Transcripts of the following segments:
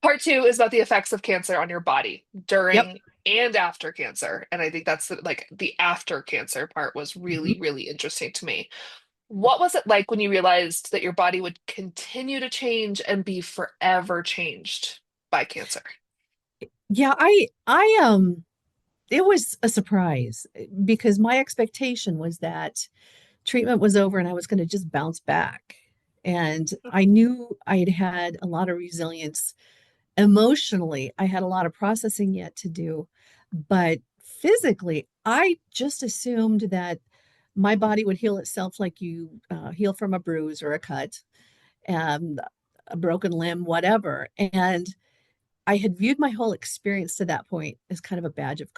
Part two is about the effects of cancer on your body Yep. during and after cancer. And I think that's like the after cancer part was Mhm. really, really interesting to me. What was it like when you realized that your body would continue to change and be forever changed by cancer? Yeah, it was a surprise because my expectation was that treatment was over and I was going to just bounce back. And I knew I'd had a lot of resilience emotionally. I had a lot of processing yet to do, but physically, I just assumed that my body would heal itself like you heal from a bruise or a cut, and a broken limb, whatever. And I had viewed my whole experience to that point as kind of a badge of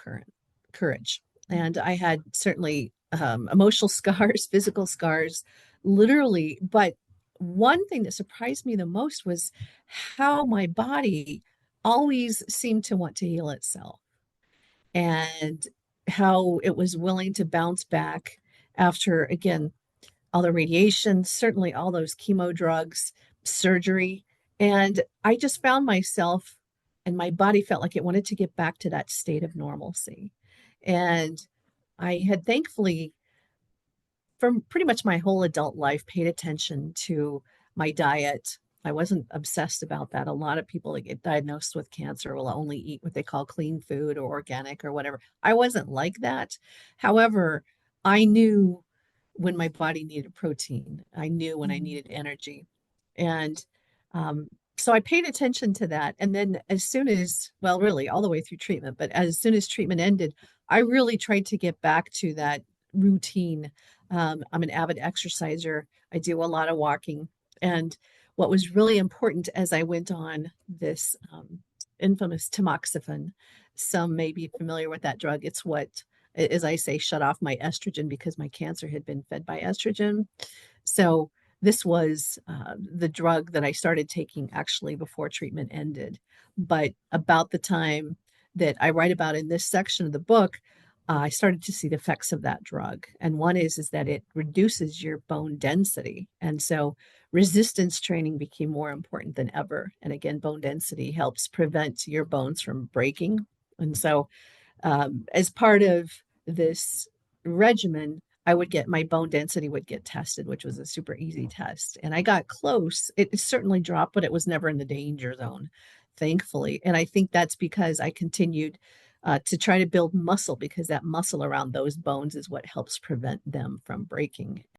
courage. And I had certainly emotional scars, physical scars, literally. But one thing that surprised me the most was how my body always seemed to want to heal itself and how it was willing to bounce back after, again, all the radiation, certainly all those chemo drugs, surgery. And I just found myself, and my body felt like it wanted to get back to that state of normalcy. And I had thankfully, for pretty much my whole adult life, paid attention to my diet. I wasn't obsessed about that. A lot of people that get diagnosed with cancer will only eat what they call clean food or organic or whatever. I wasn't like that. However, I knew when my body needed protein, I knew when I Mhm. needed energy. And um, so I paid attention to that. And then, as soon as, well, really all the way through treatment, but as soon as treatment ended, I really tried to get back to that routine. I'm an avid exerciser. I do a lot of walking. And what was really important as I went on this infamous tamoxifen, some may be familiar with that drug. It's what, as I say, shut off my estrogen because my cancer had been fed by estrogen. So this was the drug that I started taking actually before treatment ended. But about the time that I write about in this section of the book, I started to see the effects of that drug. And one is that it reduces your bone density. And so resistance training became more important than ever. And again, bone density helps prevent your bones from breaking. And so as part of this regimen, I would get my bone density would get tested, which was a super easy test. And I got close. It certainly dropped, but it was never in the danger zone, thankfully. And I think that's because I continued to try to build muscle because that muscle around those bones is what helps prevent them from breaking.